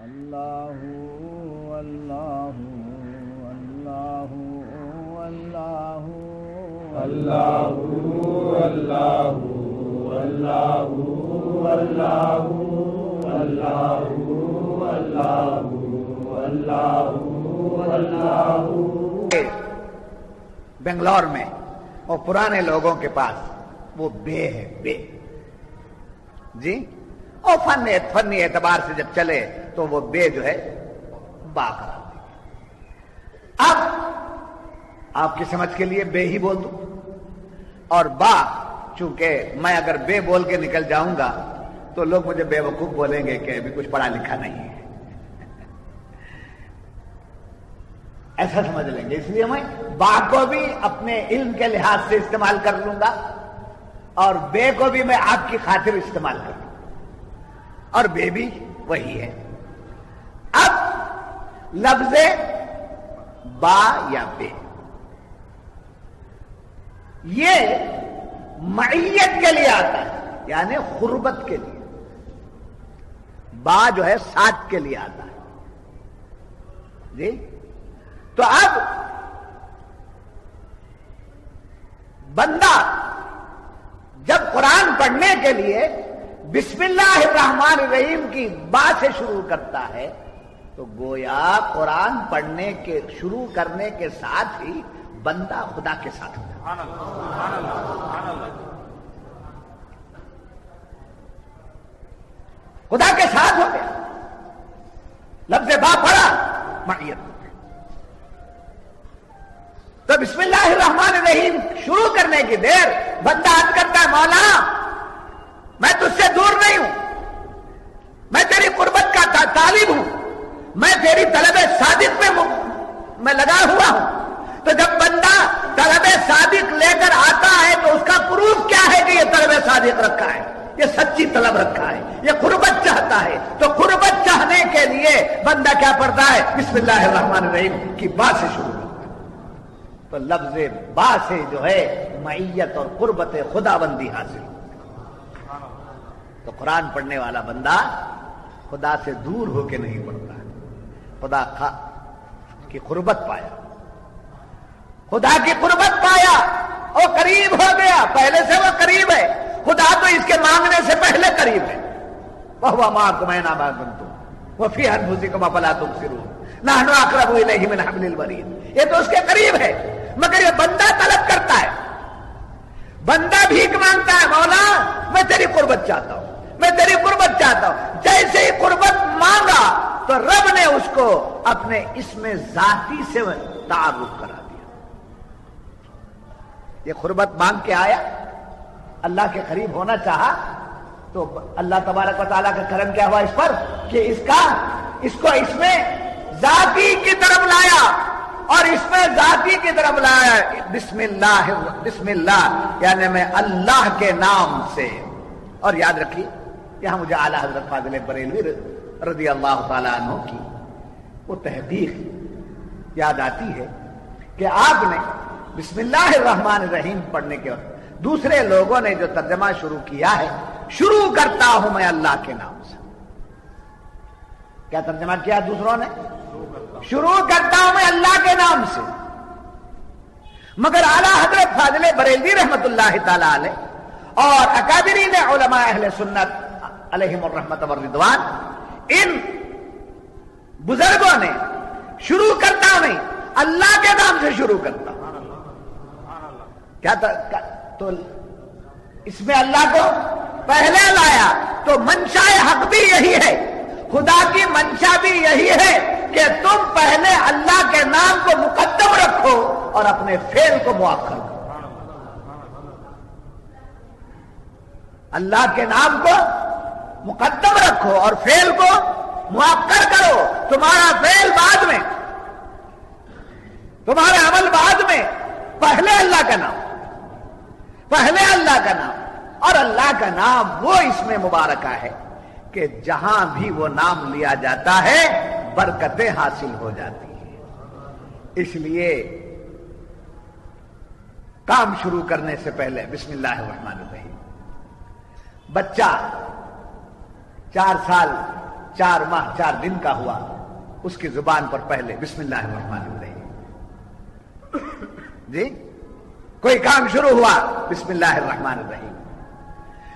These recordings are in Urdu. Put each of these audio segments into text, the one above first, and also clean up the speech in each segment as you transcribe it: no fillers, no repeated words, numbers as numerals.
اللہ اللہ اللہ اللہ اللہ اللہ اللہ اللہ اللہ اللہ اللہ بنگلور میں اور پرانے لوگوں کے پاس وہ بے ہے بے جی، اور فنی اعتبار سے جب چلے تو وہ بے جو ہے با قرار دے. اب آپ کی سمجھ کے لیے بے ہی بول دوں، اور با چونکہ میں اگر بے بول کے نکل جاؤں گا تو لوگ مجھے بے وقوف بولیں گے کہ ابھی کچھ پڑھا لکھا نہیں ہے، ایسا سمجھ لیں گے. اس لیے میں با کو بھی اپنے علم کے لحاظ سے استعمال کر لوں گا اور بے کو بھی میں آپ کی خاطر استعمال کر لوں گا، اور بے بھی وہی ہے. اب لفظ با یا بے یہ معیت کے لیے آتا ہے، یعنی قربت کے لیے. با جو ہے ساتھ کے لیے آتا ہے جی. تو اب بندہ جب قرآن پڑھنے کے لیے بسم اللہ الرحمن الرحیم کی با سے شروع کرتا ہے تو گویا قرآن پڑھنے کے شروع کرنے کے ساتھ ہی بندہ خدا کے ساتھ ہو جاتا ہے، خدا کے ساتھ ہو گیا. لفظ با پڑھا معیت. تو بسم اللہ الرحمن الرحیم شروع کرنے کی دیر بندہ عرض کرتا ہے مولا میں تجھ سے دور نہیں ہوں، میں تیری قربت کا طالب ہوں، میں تیری طلب صادق میں لگا ہوا ہوں. تو جب بندہ طلب صادق لے کر آتا ہے تو اس کا پروف کیا ہے کہ یہ طلب صادق رکھا ہے، یہ سچی طلب رکھا ہے، یہ قربت چاہتا ہے. تو قربت چاہنے کے لیے بندہ کیا پڑھتا ہے؟ بسم اللہ الرحمن الرحیم کی با سے شروع کرتا ہے. تو لفظ با سے جو ہے معیت اور قربت خدا بندی حاصل. تو قرآن پڑھنے والا بندہ خدا سے دور ہو کے نہیں پڑھتا ہے، خدا کی قربت پایا، خدا کی قربت پایا اور قریب ہو گیا. پہلے سے وہ قریب ہے، خدا تو اس کے مانگنے سے پہلے قریب ہے. وَهُوَ مَعَكُمْ أَيْنَمَا كُنتُمْ وَفِي أَنفُسِكُمْ أَفَلَا تُبْصِرُونَ نَحْنُ أَقْرَبُ إِلَيْهِ مِنْ حَبْلِ الْوَرِيدِ. یہ تو اس کے قریب ہے، مگر یہ بندہ طلب کرتا ہے، بندہ بھیک مانگتا ہے مولا میں تیری قربت چاہتا ہوں، میں تیری قربت چاہتا ہوں. جیسے ہی قربت مانگا تو رب نے اس کو اپنے اسم ذاتی سے تعارف کرا دیا. یہ قربت مانگ کے آیا، اللہ کے قریب ہونا چاہا تو اللہ تبارک و تعالیٰ کا کرم کیا ہوا اس پر کہ اس کو اس میں ذاتی کی طرف لایا، اور اس میں ذاتی کی طرف لایا بسم اللہ یعنی میں اللہ کے نام سے. اور یاد رکھیے یہاں مجھے اعلیٰ حضرت فاضل بریلوی رضی اللہ تعالیٰ عنہ کی وہ تحقیق یاد آتی ہے کہ آپ نے بسم اللہ الرحمن الرحیم پڑھنے کے وقت دوسرے لوگوں نے جو ترجمہ شروع کیا ہے شروع کرتا ہوں میں اللہ کے نام سے. کیا ترجمہ کیا دوسروں نے؟ شروع کرتا ہوں میں اللہ کے نام سے. مگر اعلیٰ حضرت فاضل بریلوی رحمت اللہ تعالی علیہ اور اکابرین علماء اہل سنت علیہم الرحمت والرضوان ان بزرگوں نے شروع کرتا نہیں اللہ کے نام سے شروع کرتا. کیا تو اس میں اللہ کو پہلے لایا تو منشا حق بھی یہی ہے، خدا کی منشا بھی یہی ہے کہ تم پہلے اللہ کے نام کو مقدم رکھو اور اپنے فعل کو مؤخر کرو. اللہ کے نام کو مقدم رکھو اور فعل کو مؤخر کرو. تمہارا فعل بعد میں، تمہارا عمل بعد میں، پہلے اللہ کا نام، پہلے اللہ کا نام. اور اللہ کا نام وہ اس میں مبارکہ ہے کہ جہاں بھی وہ نام لیا جاتا ہے برکتیں حاصل ہو جاتی ہیں. اس لیے کام شروع کرنے سے پہلے بسم اللہ الرحمن الرحیم. بچہ 4 سال 4 ماہ 4 دن کا ہوا، اس کی زبان پر پہلے بسم اللہ الرحمن الرحیم. جی کوئی کام شروع ہوا بسم اللہ الرحمن الرحیم،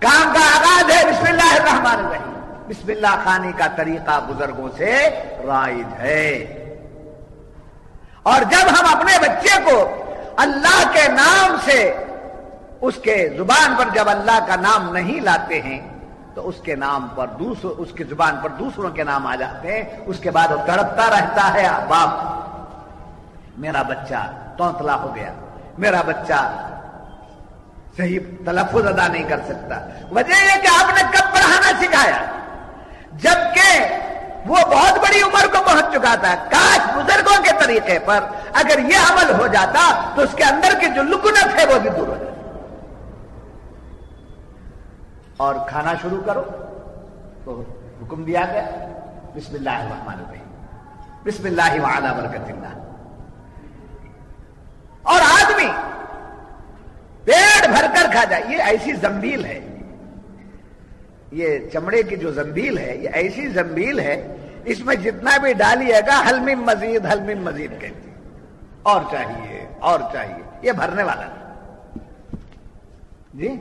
کام کا آغاز ہے بسم اللہ الرحمن الرحیم. بسم اللہ خانی کا طریقہ بزرگوں سے رائج ہے. اور جب ہم اپنے بچے کو اللہ کے نام سے، اس کے زبان پر جب اللہ کا نام نہیں لاتے ہیں تو اس کے نام پر اس کی زبان پر دوسروں کے نام آ جاتے ہیں. اس کے بعد وہ تڑپتا رہتا ہے، باپ میرا بچہ تونتلا ہو گیا، میرا بچہ صحیح تلفظ ادا نہیں کر سکتا. وجہ یہ کہ آپ نے کب پڑھانا سکھایا؟ جبکہ وہ بہت بڑی عمر کو پہنچ چکا تھا. کاش بزرگوں کے طریقے پر اگر یہ عمل ہو جاتا تو اس کے اندر کی جو لکنت ہے وہ بھی دور ہو جاتی. اور کھانا شروع کرو تو حکم دیا گیا بسم اللہ الرحمن الرحیم، بسم اللہ وعلی برکت اللہ. اور آدمی پیٹ بھر کر کھا جائے. یہ ایسی زنبیل ہے، یہ چمڑے کی جو زنبیل ہے، یہ ایسی زنبیل ہے، اس میں جتنا بھی ڈالیے گا حل من مزید حل من مزید کہتی، اور چاہیے اور چاہیے. یہ بھرنے والا جی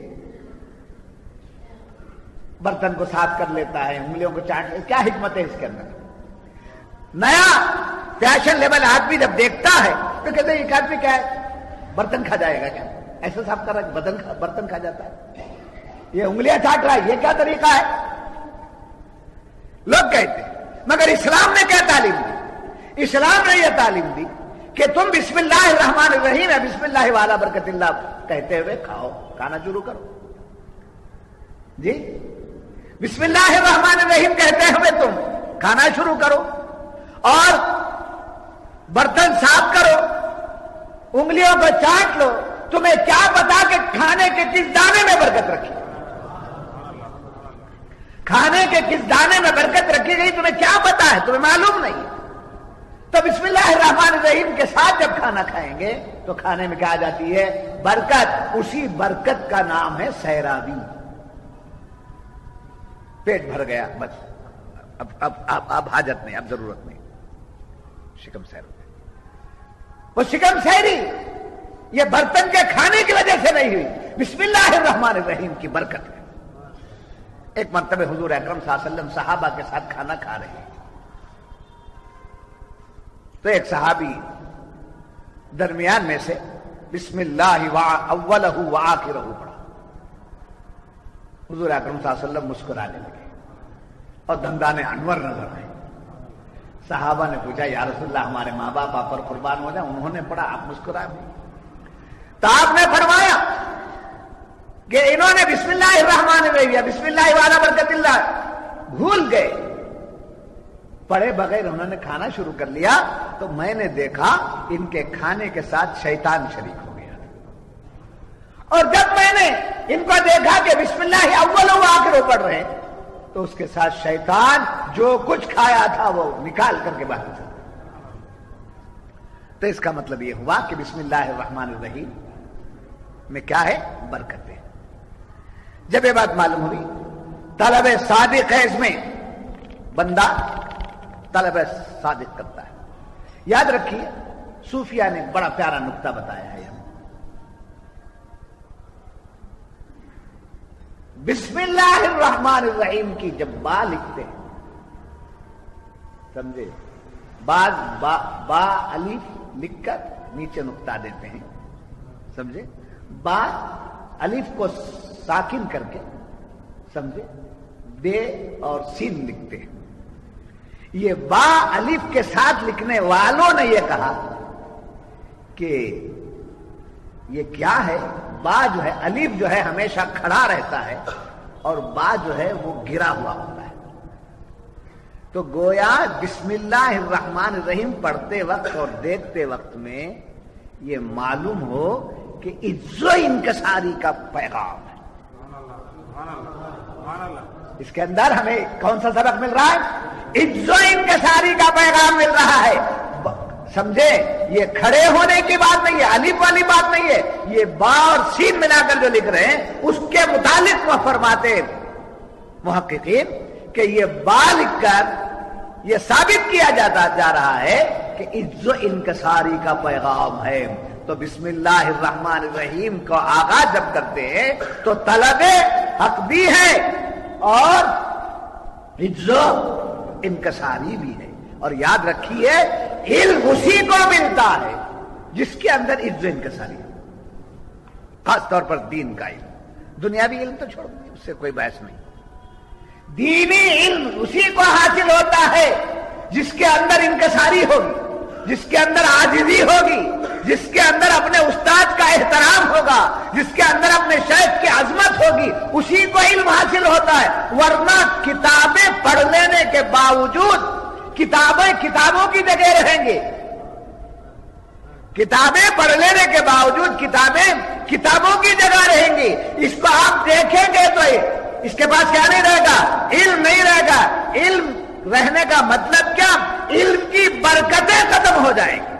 برتن کو صاف کر لیتا ہے، انگلیوں کو چاٹ لیتا. کیا حکمت ہے اس کے اندر؟ نیا فیشن لیول آدمی جب دیکھتا ہے تو کہتے ہیں یہ آدمی کیا ہے، برتن کھا جائے گا کیا؟ ایسا صاف کر رہا ہے برتن کھا جاتا ہے، یہ انگلیاں چاٹ رہا ہے، یہ کیا طریقہ ہے؟ لوگ کہتے ہیں. مگر اسلام نے کیا تعلیم دی؟ اسلام نے یہ تعلیم دی کہ تم بسم اللہ الرحمن الرحیم ہے بسم اللہ وعلی برکت اللہ کہتے ہوئے کھاؤ، کھانا شروع کرو. جی بسم اللہ الرحمن الرحیم کہتے ہوئے تم کھانا شروع کرو اور برتن صاف کرو، انگلیوں کو چاٹ لو. تمہیں کیا پتا کہ کھانے کے کس دانے میں برکت رکھی، کھانے کے کس دانے میں برکت رکھی گئی تمہیں کیا پتا ہے؟ تمہیں معلوم نہیں. تو بسم اللہ الرحمن الرحیم کے ساتھ جب کھانا کھائیں گے تو کھانے میں کیا آ جاتی ہے؟ برکت. اسی برکت کا نام ہے سیرابی. پیٹ بھر گیا بس، اب حاجت نہیں، اب ضرورت نہیں. شکم سیر ہو گئی. وہ شکم سیری یہ برتن کے کھانے کی وجہ سے نہیں ہوئی، بسم اللہ الرحمن الرحیم کی برکت ہے. ایک مرتبہ حضور اکرم صلی اللہ علیہ وسلم صحابہ کے ساتھ کھانا کھا رہے ہیں تو ایک صحابی درمیان میں سے بسم اللہ اولہ وآخرہ پڑھا. حضور اکرم صلی اللہ علیہ وسلم مسکرانے لگے اور دندان انور نظر آئے. صحابہ نے پوچھا یا رسول اللہ ہمارے ماں باپ آپ پر قربان ہو جائیں، انہوں نے پڑھا آپ مسکرا بھی. تو آپ نے فرمایا کہ انہوں نے بسم اللہ الرحمن الرحیم یا بسم اللہ وعلی برکت اللہ بھول گئے، پڑھے بغیر انہوں نے کھانا شروع کر لیا. تو میں نے دیکھا ان کے کھانے کے ساتھ شیطان شریک ہو گیا. اور جب میں نے ان کو دیکھا کہ بسم اللہ اول و آخر پڑھ رہے ہیں تو اس کے ساتھ شیطان جو کچھ کھایا تھا وہ نکال کر کے باہر چلا. تو اس کا مطلب یہ ہوا کہ بسم اللہ الرحمن الرحیم میں کیا ہے؟ برکت ہے. جب یہ بات معلوم ہوئی، طلب صادق ہے، اس میں بندہ طلب صادق کرتا ہے. یاد رکھیے صوفیہ نے بڑا پیارا نقطہ بتایا ہے. بسم اللہ الرحمن الرحیم کی جب با لکھتے ہیں، سمجھے، بعض با الف لکھ کر نیچے نقطہ دیتے ہیں، سمجھے، با الف کو ساکن کر کے، سمجھے، بے اور سین لکھتے ہیں. یہ با الف کے ساتھ لکھنے والوں نے یہ کہا کہ یہ کیا ہے؟ با جو ہے، الف جو ہے ہمیشہ کھڑا رہتا ہے اور با جو ہے وہ گرا ہوا ہوتا ہے. تو گویا بسم اللہ الرحمن الرحیم پڑھتے وقت اور دیکھتے وقت میں یہ معلوم ہو کہ عز و انکساری کا پیغام ہے. اس کے اندر ہمیں کون سا سبق مل رہا ہے؟ عز و انکساری کا پیغام مل رہا ہے. سمجھے، یہ کھڑے ہونے کی بات نہیں ہے، الف والی بات نہیں ہے. یہ با اور سین ملا کر جو لکھ رہے ہیں اس کے متعلق وہ فرماتے محققین کہ یہ بال کر یہ ثابت کیا جاتا جا رہا ہے کہ عز و انکساری کا پیغام ہے. تو بسم اللہ الرحمن الرحیم کو آغاز جب کرتے ہیں تو طلب حق بھی ہے اور عز و انکساری بھی ہے. اور یاد رکھیے علم اسی کو ملتا ہے جس کے اندر عز و انکساری ہے، خاص طور پر دین کا علم. دنیاوی علم تو چھوڑ دیں، اس سے کوئی بحث نہیں. دینی علم اسی کو حاصل ہوتا ہے جس کے اندر انکساری ہوگی، جس کے اندر عاجزی ہوگی، جس کے اندر اپنے استاد کا احترام ہوگا، جس کے اندر اپنے شیخ کی عظمت ہوگی، اسی کو علم حاصل ہوتا ہے. ورنہ کتابیں پڑھ لینے کے باوجود کتابوں کی جگہ رہیں گے. کتابیں پڑھ لینے کے باوجود کتابوں کی جگہ رہیں گی. اس کو آپ دیکھیں گے تو اس کے پاس کیا نہیں رہے گا؟ علم نہیں رہے گا. علم رہنے کا مطلب کیا؟ علم کی برکتیں ختم ہو جائیں گی.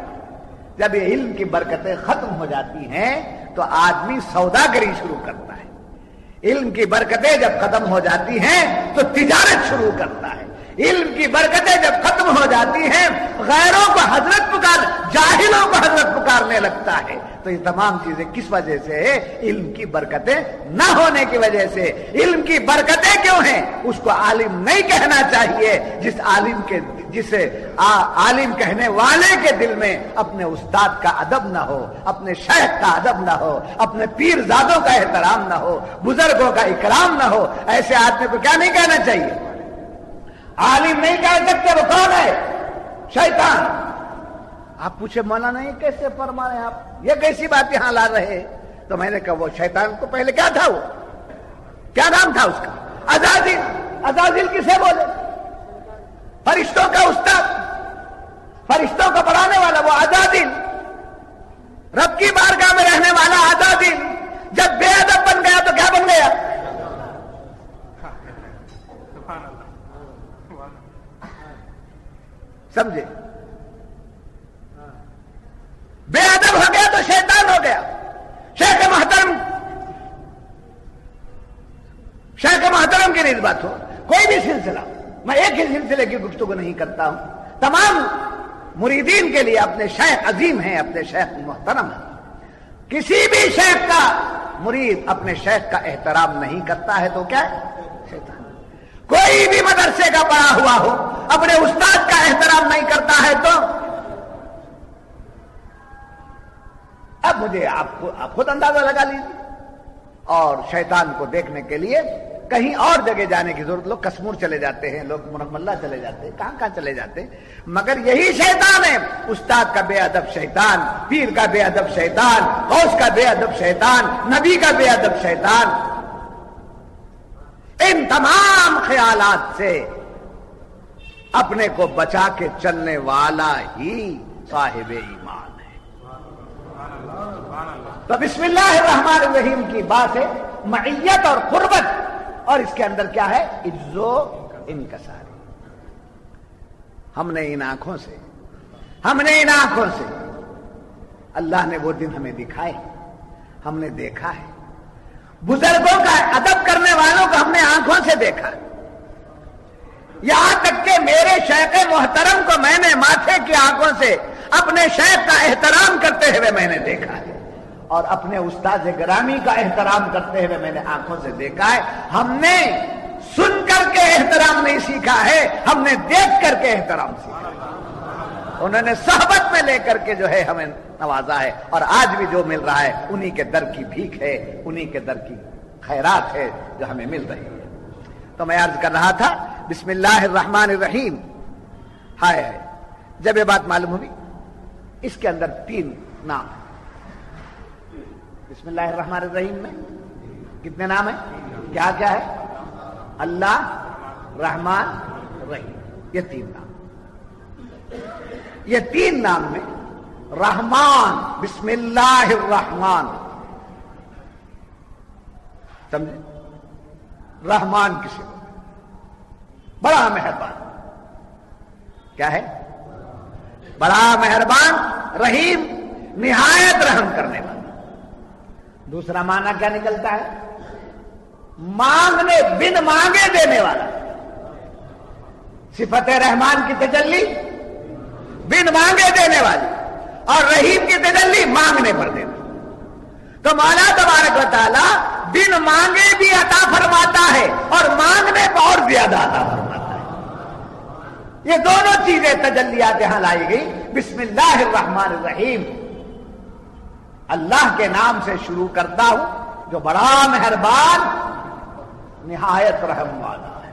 جب یہ علم کی برکتیں ختم ہو جاتی ہیں تو آدمی سوداگری شروع کرتا ہے. علم کی برکتیں جب ختم ہو جاتی ہیں تو تجارت شروع کرتا ہے. علم کی برکتیں جب ختم ہو جاتی ہیں غیروں کو حضرت جاہلوں کو حضرت پکارنے لگتا ہے. تو یہ تمام چیزیں کس وجہ سے ہے؟ علم کی برکتیں نہ ہونے کی وجہ سے. علم کی برکتیں کیوں ہیں؟ اس کو عالم نہیں کہنا چاہیے. جسے عالم کہنے والے کے دل میں اپنے استاد کا ادب نہ ہو، اپنے شیخ کا ادب نہ ہو، اپنے پیر زادوں کا احترام نہ ہو، بزرگوں کا اکرام نہ ہو، ایسے آدمی کو کیا نہیں کہنا چاہیے؟ عالم نہیں کہہ سکتے. وہ کون ہے؟ شیطان. آپ پوچھے مولانا یہ کیسے فرما رہے ہیں آپ، یہ کیسی بات یہاں لا رہے ہیں؟ تو میں نے کہا وہ شیطان کو پہلے کیا تھا، وہ کیا نام تھا اس کا؟ عزازیل. عزازیل کسے بولے؟ فرشتوں کا استاد، فرشتوں کو پڑھانے والا وہ عزازیل، رب کی بارگاہ میں رہنے والا عزازیل جب بے ادب بن گیا تو کیا بن گیا؟ سمجھے؟ بے ادب ہو گیا تو شیطان ہو گیا. شیخ محترم کی نسبت ہو کوئی بھی سلسلہ، میں ایک ہی سلسلے کی گفتگو نہیں کرتا ہوں، تمام مریدین کے لیے اپنے شیخ عظیم ہیں، اپنے شیخ محترم ہیں. کسی بھی شیخ کا مرید اپنے شیخ کا احترام نہیں کرتا ہے تو کیا ہے؟ شیطان. کوئی بھی مدرسے کا پڑھا ہوا ہو اپنے استاد کا احترام نہیں کرتا ہے تو اب مجھے آپ خود اندازہ لگا لیجیے. اور شیطان کو دیکھنے کے لیے کہیں اور جگہ جانے کی ضرورت، لوگ کشمور چلے جاتے ہیں، لوگ مرحم اللہ چلے جاتے ہیں، کہاں چلے جاتے ہیں، مگر یہی شیطان ہے. استاد کا بے ادب شیطان، پیر کا بے ادب شیطان، غوث کا بے ادب شیطان، نبی کا بے ادب شیطان. ان تمام خیالات سے اپنے کو بچا کے چلنے والا ہی صاحب ایمان ہے. تو بسم اللہ الرحمن الرحیم کی بات ہے معیت اور قربت، اور اس کے اندر کیا ہے؟ عز و انکساری. ہم نے ان آنکھوں سے اللہ نے وہ دن ہمیں دکھائے، ہم نے دیکھا ہے. بزرگوں کا ادب کرنے والوں کو ہم نے آنکھوں سے دیکھا. یہاں تک کہ میرے شیخ محترم کو میں نے ماتھے کی آنکھوں سے اپنے شیخ کا احترام کرتے ہوئے میں نے دیکھا ہے، اور اپنے استاد گرامی کا احترام کرتے ہوئے میں نے آنکھوں سے دیکھا ہے. ہم نے سن کر کے احترام نہیں سیکھا ہے، ہم نے دیکھ کر کے احترام سیکھا. انہوں نے صحبت میں لے کر کے جو ہے ہمیں نوازا ہے، اور آج بھی جو مل رہا ہے انہی کے در کی بھیک ہے، انہی کے در کی خیرات ہے جو ہمیں مل رہی ہے. تو میں عرض کر رہا تھا بسم اللہ الرحمن الرحیم. ہائے جب یہ بات معلوم ہوئی، اس کے اندر 3 نام ہیں. بسم اللہ الرحمن الرحیم میں کتنے نام ہیں؟ کیا کیا ہے؟ اللہ، رحمان، رحیم. یہ 3 نام. یہ 3 نام میں رحمان، بسم اللہ الرحمن، سمجھے؟ رحمان کسے بڑا مہربان، کیا ہے؟ بڑا مہربان. رحیم نہایت رحم کرنے والا. دوسرا معنی کیا نکلتا ہے؟ مانگنے بن مانگے دینے والا. صفت رحمان کی تجلی بن مانگے دینے والی اور رحیم کی تجلی مانگنے پر دینا. تو مولا تبارک و تعالی بن مانگے بھی عطا فرماتا ہے اور مانگنے پر اور زیادہ عطا فرماتا ہے. یہ دونوں چیزیں تجلیات یہاں لائی گئی. بسم اللہ الرحمن الرحیم، اللہ کے نام سے شروع کرتا ہوں جو بڑا مہربان نہایت رحم والا ہے.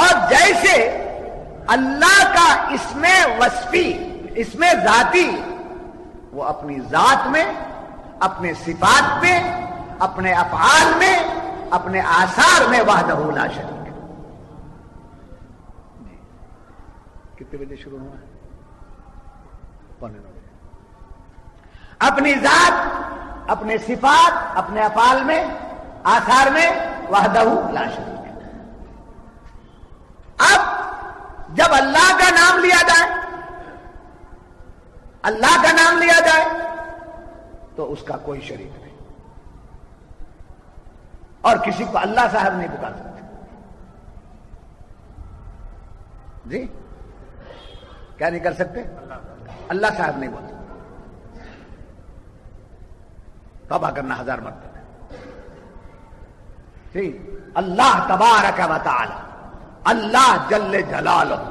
اور جیسے اللہ کا اسم وصفی، اسم ذاتی، وہ اپنی ذات میں، اپنے صفات میں، اپنے افعال میں، اپنے آثار میں وحدہ لا شریک. کتنے بجے شروع ہوا؟ اپنی ذات، اپنے صفات، اپنے افعال میں، آثار میں وحدہ لا شریک. اب جب اللہ کا نام لیا جائے، اللہ کا نام لیا جائے تو اس کا کوئی شریک نہیں، اور کسی کو اللہ صاحب نہیں پکار سکتے. جی کیا نہیں کر سکتے؟ اللہ صاحب نہیں بول سکتے. توبہ کرنا 1000 مرتبہ. ٹھیک، اللہ تبارک و تعالی، اللہ جل جلالہ،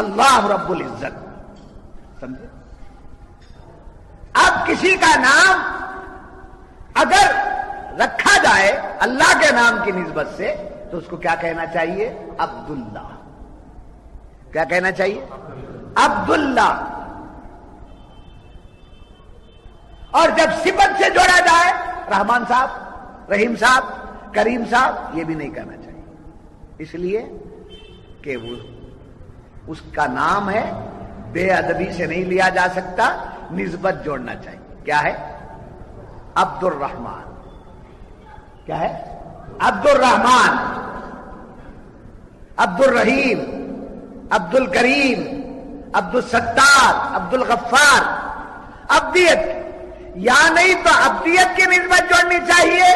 اللہ رب العزت. سمجھے؟ اب کسی کا نام اگر رکھا جائے اللہ کے نام کی نسبت سے تو اس کو کیا کہنا چاہیے؟ عبداللہ. کیا کہنا چاہیے؟ عبداللہ. اور جب صفت سے جوڑا جائے رحمان صاحب، رحیم صاحب، کریم صاحب، یہ بھی نہیں کہنا چاہیے، اس لیے کہ وہ اس کا نام ہے، بے ادبی سے نہیں لیا جا سکتا، نسبت جوڑنا چاہیے. کیا ہے؟ عبد الرحمان. کیا ہے؟ عبد الرحمان، عبد الرحیم، عبد الکریم، عبد الستار، عبد الغفار. عبدیت یا نہیں تو عبدیت کی نسبت جوڑنی چاہیے،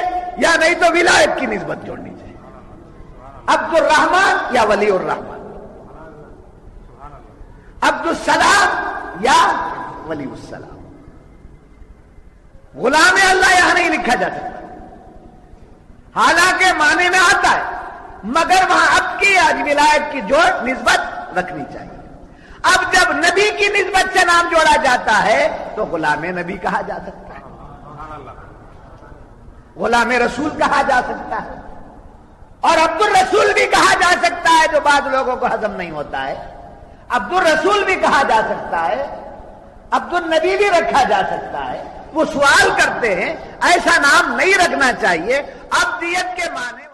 یا نہیں تو ولایت کی نسبت جوڑنی چاہیے. عبد الرحمان یا ولی الرحمان، عبد السلام یا ولی السلام. غلام اللہ یہاں نہیں لکھا جا سکتا، حالانکہ معنی میں آتا ہے، مگر وہاں اب کی آج ولایت کی جوڑ نسبت رکھنی چاہیے. اب جب نبی کی نسبت سے نام جوڑا جاتا ہے تو غلام نبی کہا جا سکتا ہے، غلام رسول کہا جا سکتا ہے، اور عبد الرسول بھی کہا جا سکتا ہے، جو بعض لوگوں کو ہضم نہیں ہوتا ہے. عبد الرسول بھی کہا جا سکتا ہے، عبد النبی بھی رکھا جا سکتا ہے. وہ سوال کرتے ہیں ایسا نام نہیں رکھنا چاہیے. عبدیت کے معنی